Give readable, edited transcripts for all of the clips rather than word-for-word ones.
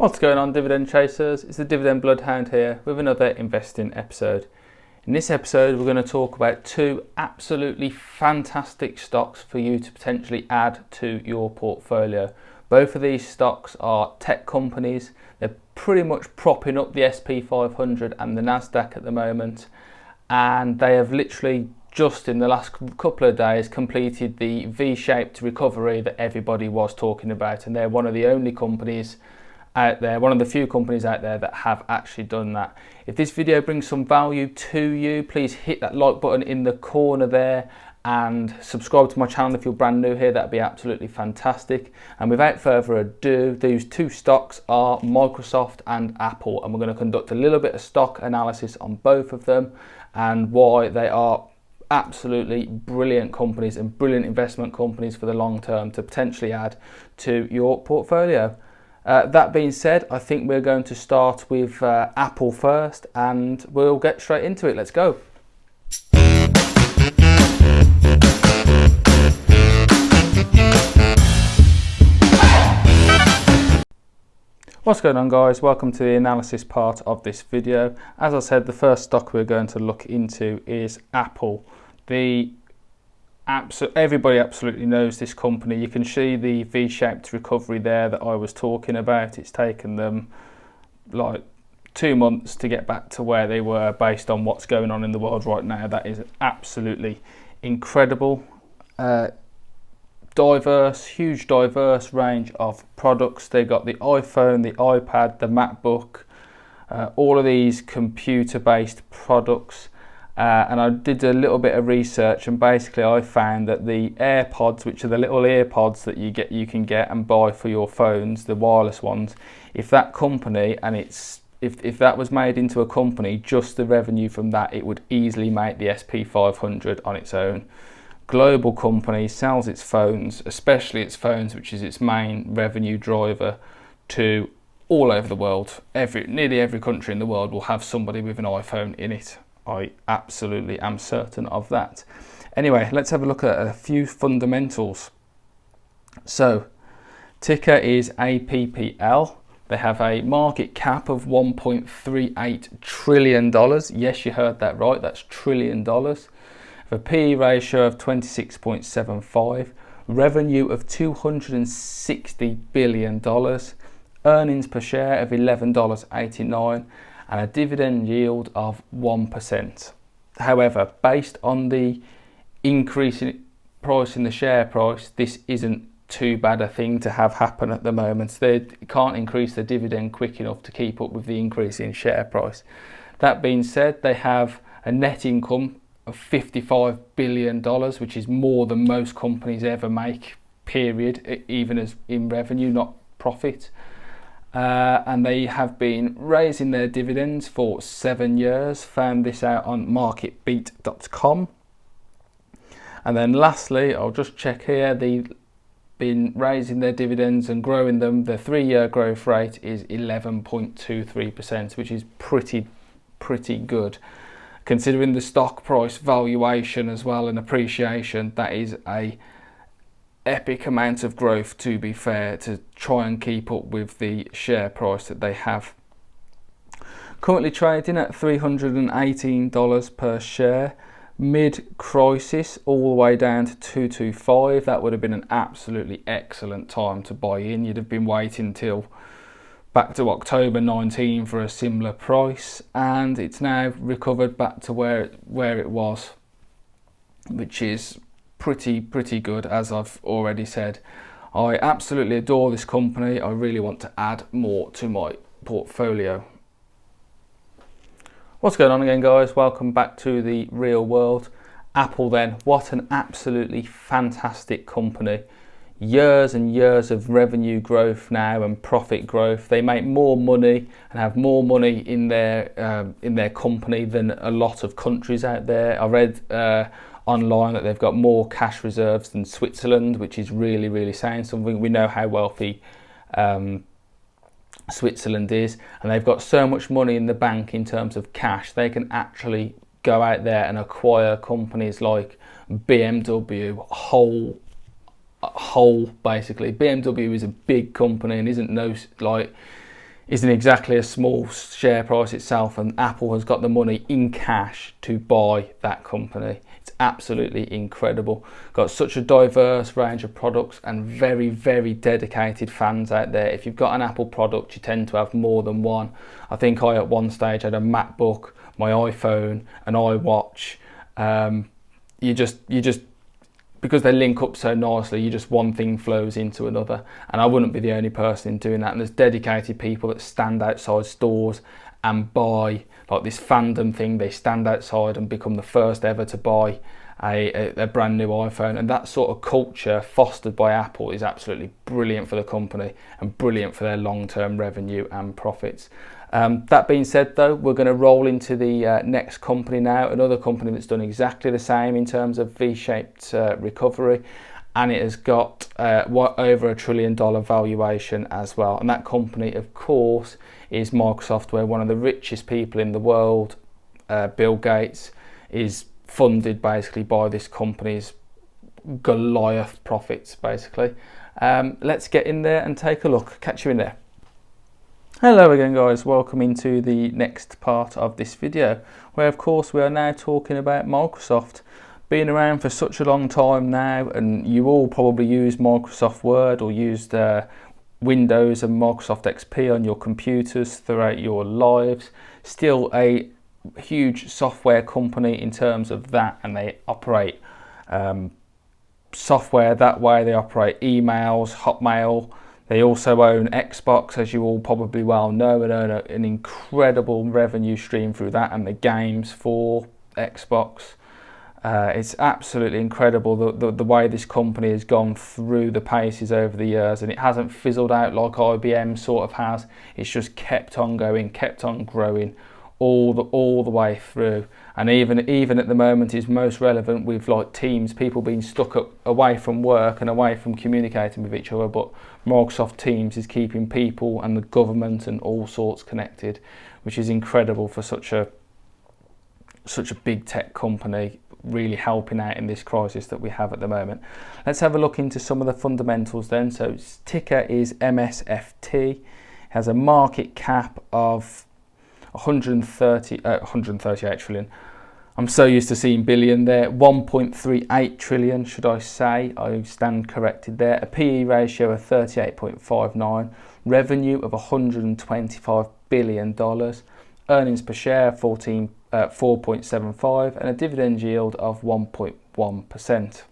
What's going on, dividend chasers? It's the Dividend Bloodhound here with another investing episode. In this episode we're going to talk about two absolutely fantastic stocks for you to potentially add to your portfolio. Both of these stocks are tech companies. They're pretty much propping up the SP 500 and the Nasdaq at the moment, and they have literally just in the last couple of days completed the V-shaped recovery that everybody was talking about, and they're one of the only companies out there, one of the few companies out there that have actually done that. If this video brings some value to you, please hit that like button in the corner there and subscribe to my channel if you're brand new here. That'd be absolutely fantastic. And without further ado, these two stocks are Microsoft and Apple, and we're going to conduct a little bit of stock analysis on both of them and why they are absolutely brilliant companies and brilliant investment companies for the long term to potentially add to your portfolio. That being said, I think we're going to start with Apple first, and we'll get straight into it. Let's go. What's going on, guys? Welcome to the analysis part of this video. As I said, the first stock we're going to look into is Apple. Everybody absolutely knows this company. You can see the V-shaped recovery there that I was talking about. It's taken them like 2 months to get back to where they were based on what's going on in the world right now. That is absolutely incredible. Huge diverse range of products. They got the iPhone, the iPad, the MacBook, all of these computer-based products. And I did a little bit of research, and basically I found that the AirPods, which are the little earpods that you can get and buy for your phones, the wireless ones, if that company and if that was made into a company, just the revenue from that, it would easily make the SP 500 on its own. Global company, sells its phones, especially its phones, which is its main revenue driver, to all over the world. Nearly every country in the world will have somebody with an iPhone in it. I absolutely am certain of that. Anyway, let's have a look at a few fundamentals. So, ticker is APPL. They have a market cap of $1.38 trillion. Yes, you heard that right, that's $1 trillion. A PE ratio of 26.75, revenue of $260 billion, earnings per share of $11.89, and a dividend yield of 1%. However, based on the increase in price in the share price, this isn't too bad a thing to have happen at the moment. They can't increase the dividend quick enough to keep up with the increase in share price. That being said, they have a net income of $55 billion, which is more than most companies ever make, period, even as in revenue, not profit. And they have been raising their dividends for 7 years. Found this out on marketbeat.com. And then lastly, I'll just check here, they've been raising their dividends and growing them. The 3-year growth rate is 11.23%, which is pretty good. Considering the stock price valuation as well and appreciation, that is a epic amount of growth, to be fair, to try and keep up with the share price that they have. Currently trading at $318 per share. Mid-crisis all the way down to 225. That would have been an absolutely excellent time to buy in. You'd have been waiting till back to October 19 for a similar price, and it's now recovered back to where it was, which is pretty good. As I've already said, I absolutely adore this company. I really want to add more to my portfolio. What's going on again, guys? Welcome back to the real world. Apple then, what an absolutely fantastic company. Years and years of revenue growth now and profit growth. They make more money and have more money in their company than a lot of countries out there. I read online that they've got more cash reserves than Switzerland, which is really saying something. We know how wealthy Switzerland is, and they've got so much money in the bank in terms of cash. They can actually go out there and acquire companies like BMW, whole basically. BMW is a big company and isn't isn't exactly a small share price itself, and Apple has got the money in cash to buy that company. It's absolutely incredible. Got such a diverse range of products and very, very dedicated fans out there. If you've got an Apple product, you tend to have more than one. I think I at one stage had a MacBook, my iPhone, an iWatch. You just because they link up so nicely, one thing flows into another. And I wouldn't be the only person doing that. And there's dedicated people that stand outside stores and buy, like this fandom thing, they stand outside and become the first ever to buy a brand new iPhone. And that sort of culture fostered by Apple is absolutely brilliant for the company and brilliant for their long-term revenue and profits. That being said though, we're going to roll into the next company now, another company that's done exactly the same in terms of V-shaped recovery, and it has got over $1 trillion valuation as well. And that company, of course, is Microsoft, where one of the richest people in the world, Bill Gates, is funded basically by this company's Goliath profits, basically. Let's get in there and take a look. Catch you in there. Hello again guys, welcome into the next part of this video, where of course we are now talking about Microsoft. Been around for such a long time now, and you all probably use Microsoft Word or used Windows and Microsoft XP on your computers throughout your lives. Still a huge software company in terms of that, and they operate software that way. They operate emails, Hotmail. They also own Xbox, as you all probably well know, and earn an incredible revenue stream through that and the games for Xbox. It's absolutely incredible the way this company has gone through the paces over the years, and it hasn't fizzled out like IBM sort of has. It's just kept on going, kept on growing all the way through. And even at the moment is most relevant with like Teams, people being stuck away from work and away from communicating with each other, but Microsoft Teams is keeping people and the government and all sorts connected, which is incredible for such a big tech company, really helping out in this crisis that we have at the moment. Let's have a look into some of the fundamentals then. So its ticker is MSFT. It has a market cap of 138 trillion. I'm so used to seeing billion there. 1.38 trillion, should I say. I stand corrected there. A PE ratio of 38.59. Revenue of $125 billion. Earnings per share 4.75, and a dividend yield of 1.1%.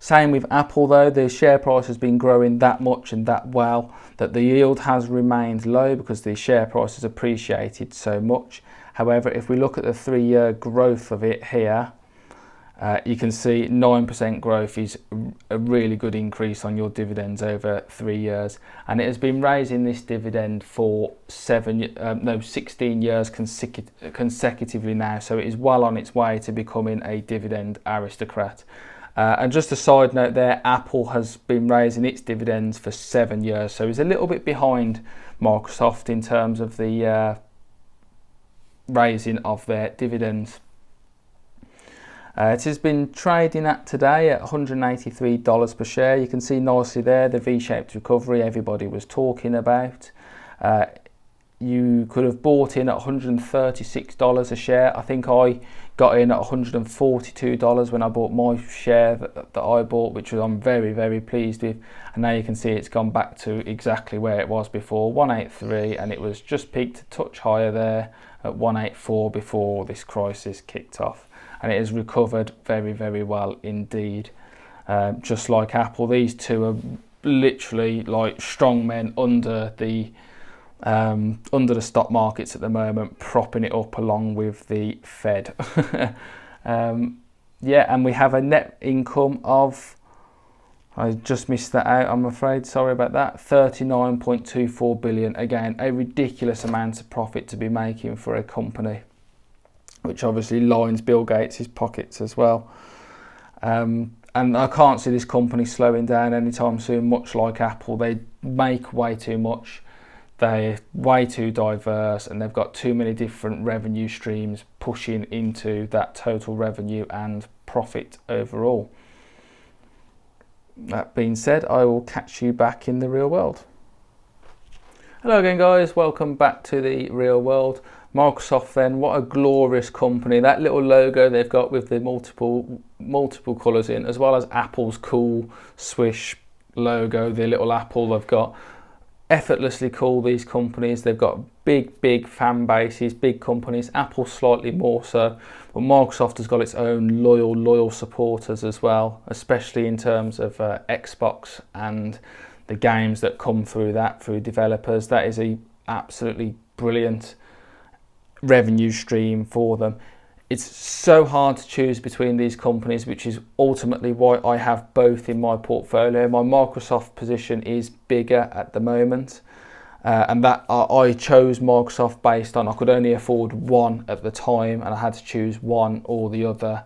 Same with Apple though, the share price has been growing that much and that well that the yield has remained low because the share price has appreciated so much. However, if we look at the 3-year growth of it here, you can see 9% growth is a really good increase on your dividends over 3 years. And it has been raising this dividend for 16 years consecutively now. So it is well on its way to becoming a dividend aristocrat. And just a side note there, Apple has been raising its dividends for 7 years, so it's a little bit behind Microsoft in terms of the raising of their dividends. It has been trading at today at $183 per share. You can see nicely there the V-shaped recovery everybody was talking about. You could have bought in at $136 a share. I think I got in at $142 when I bought my share that I bought, which I'm very, very pleased with. And now you can see it's gone back to exactly where it was before, 183, and it was just peaked a touch higher there at 184 before this crisis kicked off. And it has recovered very, very well indeed. Just like Apple, these two are literally like strong men under the stock markets at the moment, propping it up along with the Fed. Yeah, and we have a net income of, I just missed that out, I'm afraid, sorry about that, 39.24 billion. Again, a ridiculous amount of profit to be making for a company, which obviously lines Bill Gates' pockets as well. And I can't see this company slowing down anytime soon, much like Apple. They make way too much. They're way too diverse, and they've got too many different revenue streams pushing into that total revenue and profit overall. That being said, I will catch you back in the real world. Hello again guys, welcome back to the real world. Microsoft then, what a glorious company. That little logo they've got with the multiple colours in, as well as Apple's cool swish logo, the little apple they've got. Effortlessly cool, these companies. They've got big fan bases, big companies. Apple slightly more so, but Microsoft has got its own loyal supporters as well, especially in terms of Xbox and the games that come through developers. That is a absolutely brilliant revenue stream for them. It's so hard to choose between these companies, which is ultimately why I have both in my portfolio. My Microsoft position is bigger at the moment, and that I chose Microsoft based on I could only afford one at the time, and I had to choose one or the other.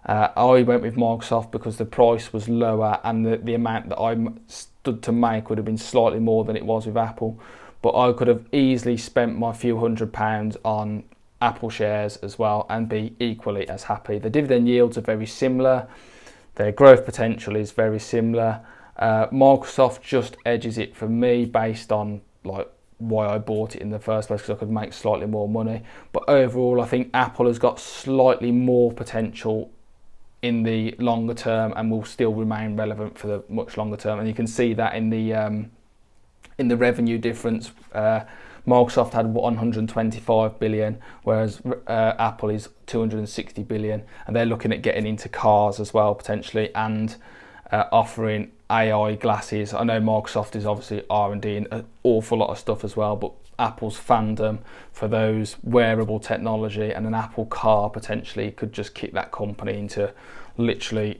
I went with Microsoft because the price was lower and the amount that I stood to make would have been slightly more than it was with Apple. But I could have easily spent my few £100 on Apple shares as well and be equally as happy. The dividend yields are very similar. Their growth potential is very similar. Microsoft just edges it for me based on why I bought it in the first place, because I could make slightly more money. But overall, I think Apple has got slightly more potential in the longer term and will still remain relevant for the much longer term. And you can see that in the revenue difference. Microsoft had 125 billion, whereas Apple is 260 billion, and they're looking at getting into cars as well potentially, and offering AI glasses. I know Microsoft is obviously R&D in an awful lot of stuff as well, but Apple's fandom for those wearable technology and an Apple car potentially could just kick that company into literally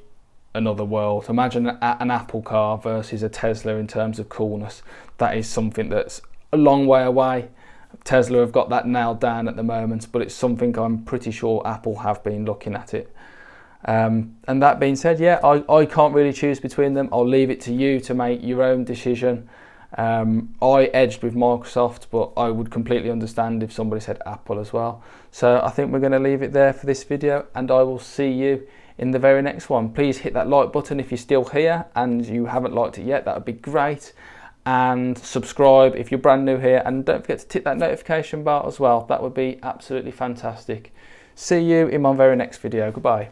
another world. Imagine an Apple car versus a Tesla in terms of coolness. That is something that's a long way away. Tesla have got that nailed down at the moment, but it's something I'm pretty sure Apple have been looking at it. And that being said, yeah, I can't really choose between them. I'll leave it to you to make your own decision. I edged with Microsoft, but I would completely understand if somebody said Apple as well. So I think we're going to leave it there for this video, and I will see you in the very next one. Please hit that like button if you're still here and you haven't liked it yet. That would be great. And subscribe if you're brand new here, and don't forget to tick that notification bell as well. That would be absolutely fantastic. See you in my very next video. Goodbye.